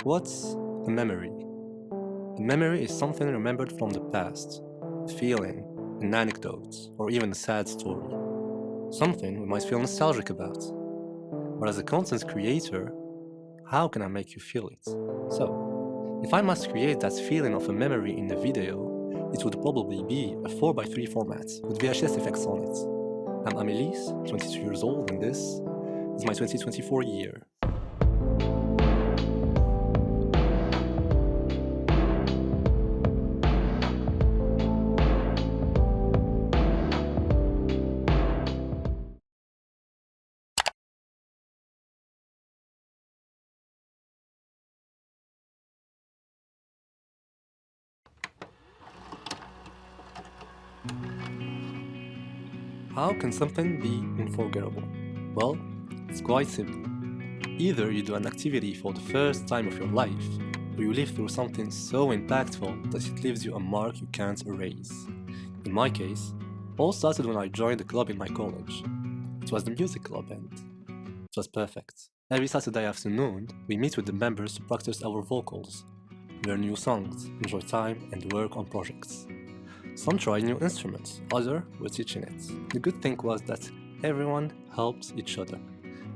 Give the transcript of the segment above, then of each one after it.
What's a memory? A memory is something remembered from the past, a feeling, an anecdote, or even a sad story. Something we might feel nostalgic about. But as a content creator, how can I make you feel it? So, if I must create that feeling of a memory in a video, it would probably be a 4:3 format with VHS effects on it. I'm Amelise, 22 years old, and this is my 2024 year. How can something be unforgettable? Well, it's quite simple. Either you do an activity for the first time of your life, or you live through something so impactful that it leaves you a mark you can't erase. In my case, all started when I joined a club in my college. It was the music club and it was perfect. Every Saturday afternoon, we meet with the members to practice our vocals, learn new songs, enjoy time, and work on projects. Some tried new instruments, others were teaching it. The good thing was that everyone helped each other.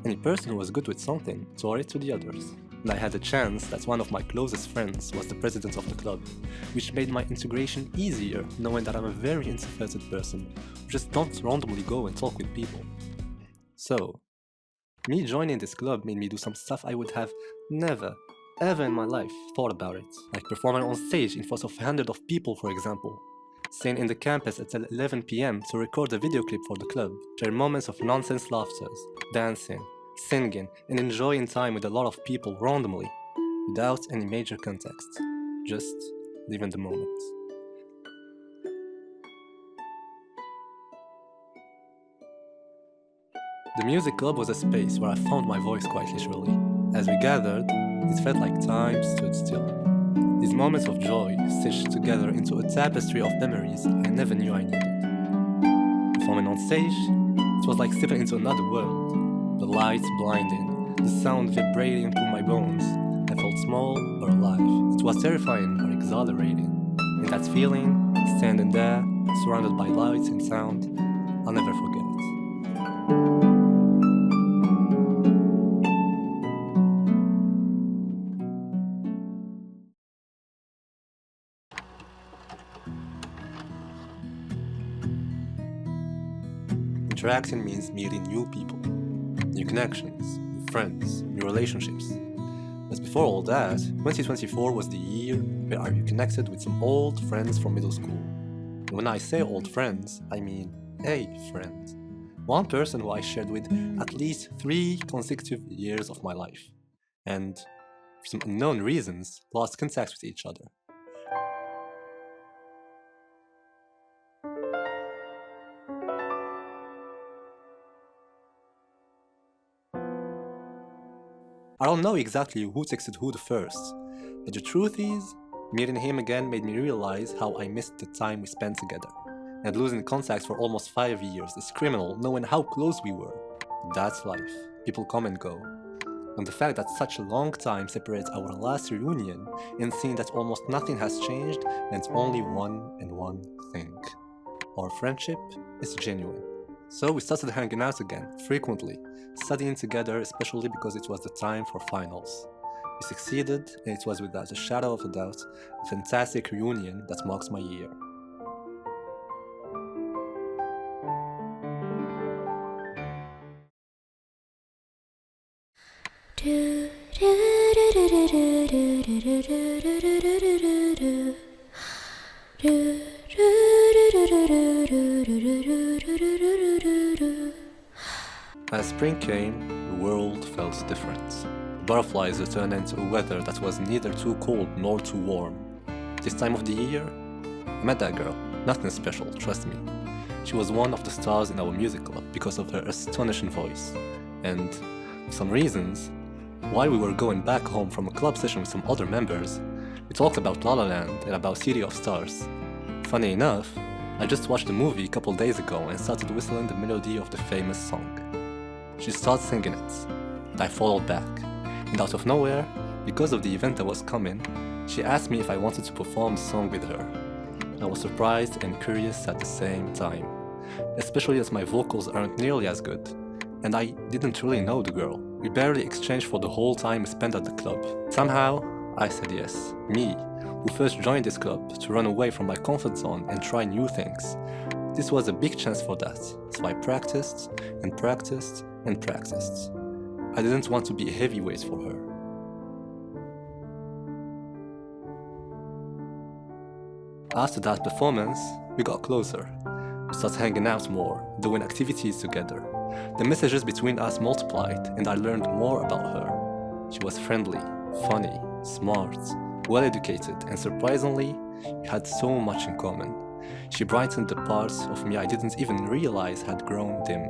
Any person who was good with something taught it to the others. And I had a chance that one of my closest friends was the president of the club, which made my integration easier knowing that I'm a very introverted person who just don't randomly go and talk with people. So, me joining this club made me do some stuff I would have never, ever in my life thought about it, like performing on stage in front of hundreds of people, for example. Staying in the campus until 11 p.m. to record a video clip for the club, share moments of nonsense laughter, dancing, singing, and enjoying time with a lot of people randomly, without any major context, just living the moment. The music club was a space where I found my voice quite literally. As we gathered, it felt like time stood still. These moments of joy stitched together into a tapestry of memories I never knew I needed. Performing on stage, it was like stepping into another world. The lights blinding, the sound vibrating through my bones. I felt small but alive. It was terrifying but exhilarating. And that feeling, standing there, surrounded by lights and sound, I'll never forget it. Interacting means meeting new people, new connections, new friends, new relationships. But before all that, 2024 was the year where I reconnected with some old friends from middle school. And when I say old friends, I mean a friend. One person who I shared with at least 3 consecutive years of my life. And, for some unknown reasons, lost contact with each other. I don't know exactly who texted who the first, but the truth is, meeting him again made me realize how I missed the time we spent together. And losing contact for almost 5 years is criminal knowing how close we were. But that's life. People come and go. And the fact that such a long time separates our last reunion and seeing that almost nothing has changed meant only one thing. Our friendship is genuine. So we started hanging out again, frequently, studying together, especially because it was the time for finals. We succeeded, and it was without a shadow of a doubt a fantastic reunion that marks my year. As spring came, the world felt different. The butterflies returned into a weather that was neither too cold nor too warm. This time of the year, I met that girl. Nothing special, trust me. She was one of the stars in our music club because of her astonishing voice. And, for some reasons, while we were going back home from a club session with some other members, we talked about La La Land and about City of Stars. Funny enough, I just watched the movie a couple days ago and started whistling the melody of the famous song. She started singing it, and I followed back, and out of nowhere, Because of the event that was coming, she asked me if I wanted to perform the song with her. I was surprised and curious at the same time, especially as my vocals aren't nearly as good, and I didn't really know the girl. We barely exchanged for the whole time we spent at the club. Somehow, I said yes. Me, who first joined this club to run away from my comfort zone and try new things. This was a big chance for that, so I practiced and practiced and practiced. I didn't want to be a heavyweight for her. After that performance, we got closer. We started hanging out more, doing activities together. The messages between us multiplied, and I learned more about her. She was friendly, funny, smart, well-educated, and surprisingly, we had so much in common. She brightened the parts of me I didn't even realize had grown dim.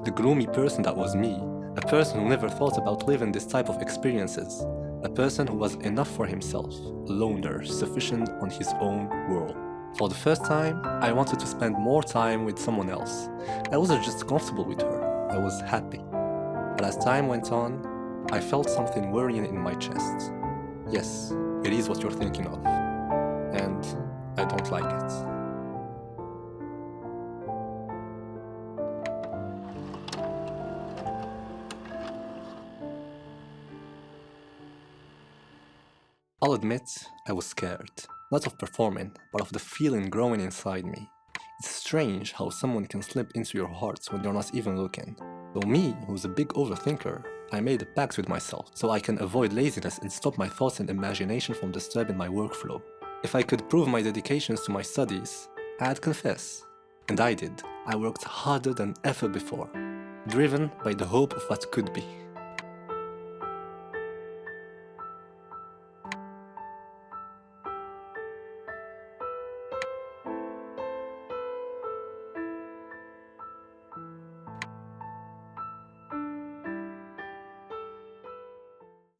The gloomy person that was me, a person who never thought about living this type of experiences, a person who was enough for himself, a loner, sufficient on his own world. For the first time, I wanted to spend more time with someone else. I wasn't just comfortable with her, I was happy. But as time went on, I felt something worrying in my chest. Yes, it is what you're thinking of. And I don't like it. I'll admit, I was scared. Not of performing, but of the feeling growing inside me. It's strange how someone can slip into your heart when you're not even looking. Though me, who's a big overthinker, I made a pact with myself so I can avoid laziness and stop my thoughts and imagination from disturbing my workflow. If I could prove my dedications to my studies, I'd confess. And I did. I worked harder than ever before, driven by the hope of what could be.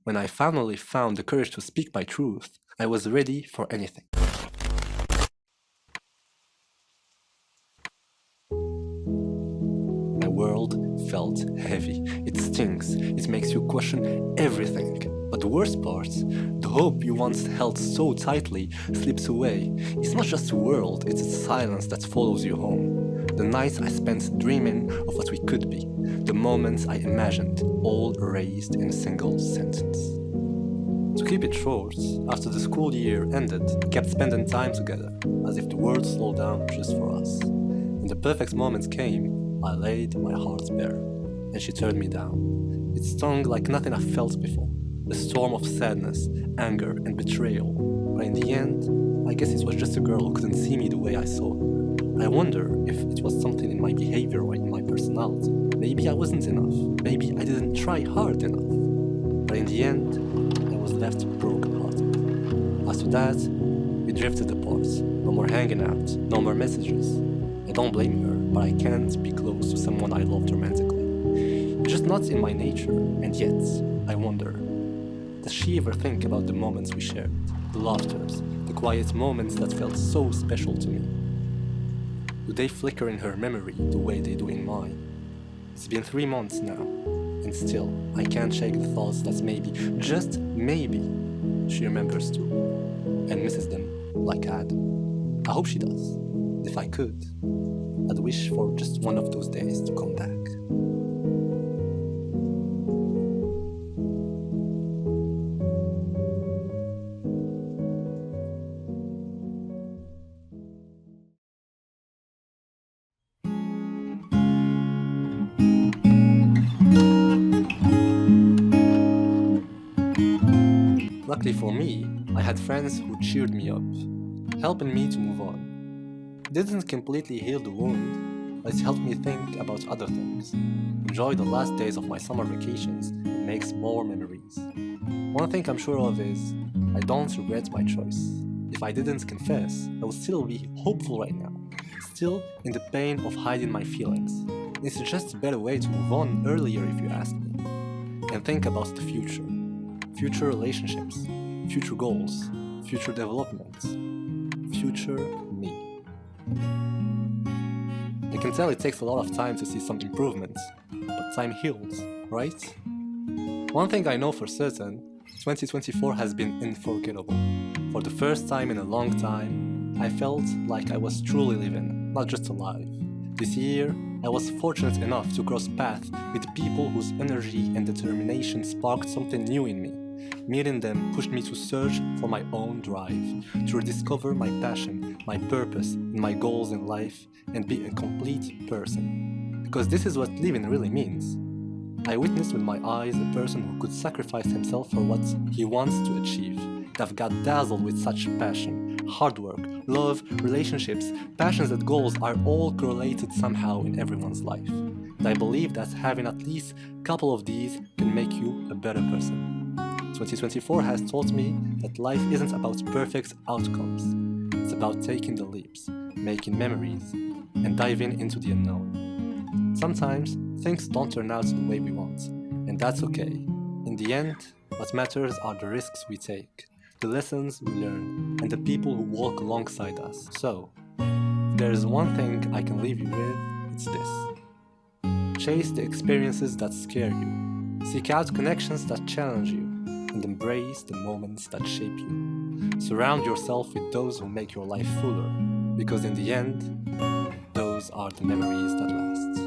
When I finally found the courage to speak my truth, I was ready for anything. My world felt heavy. It stings. It makes you question everything. But the worst part, the hope you once held so tightly slips away. It's not just a world, it's a silence that follows you home. The nights I spent dreaming of what we could be, the moments I imagined, all erased in a single sentence. To keep it short, after the school year ended, we kept spending time together, as if the world slowed down just for us. When the perfect moments came, I laid my heart bare, and she turned me down. It stung like nothing I felt before, a storm of sadness, anger, and betrayal. But in the end, I guess it was just a girl who couldn't see me the way I saw her. I wonder if it was something in my behavior or in my personality. Maybe I wasn't enough. Maybe I didn't try hard enough. But in the end, I was left broken-hearted. After that, we drifted apart. No more hanging out, no more messages. I don't blame her, but I can't be close to someone I loved romantically. It's just not in my nature, and yet, I wonder, does she ever think about the moments we shared? The laughters, the quiet moments that felt so special to me? Do they flicker in her memory the way they do in mine? It's been 3 months now, and still, I can't shake the thoughts that maybe, just maybe, she remembers too, and misses them like I do. I hope she does. If I could, I'd wish for just one of those days to come back. Luckily for me, I had friends who cheered me up, helping me to move on. It didn't completely heal the wound, but it helped me think about other things, enjoy the last days of my summer vacations, and make more memories. One thing I'm sure of is, I don't regret my choice. If I didn't confess, I would still be hopeful right now, still in the pain of hiding my feelings. It's just a better way to move on earlier if you ask me. And think about the future. Future relationships, future goals, future development, future me. I can tell it takes a lot of time to see some improvement, but time heals, right? One thing I know for certain, 2024 has been unforgettable. For the first time in a long time, I felt like I was truly living, not just alive. This year, I was fortunate enough to cross paths with people whose energy and determination sparked something new in me. Meeting them pushed me to search for my own drive, to rediscover my passion, my purpose, and my goals in life, and be a complete person. Because this is what living really means. I witnessed with my eyes a person who could sacrifice himself for what he wants to achieve. I've got dazzled with such passion, hard work, love, relationships, passions and goals are all correlated somehow in everyone's life. And I believe that having at least a couple of these can make you a better person. 2024 has taught me that life isn't about perfect outcomes. It's about taking the leaps, making memories, and diving into the unknown. Sometimes things don't turn out the way we want, and that's okay. In the end, what matters are the risks we take, the lessons we learn, and the people who walk alongside us. So, if there is one thing I can leave you with, it's this. Chase the experiences that scare you, seek out connections that challenge you, and embrace the moments that shape you. Surround yourself with those who make your life fuller, because in the end, those are the memories that last.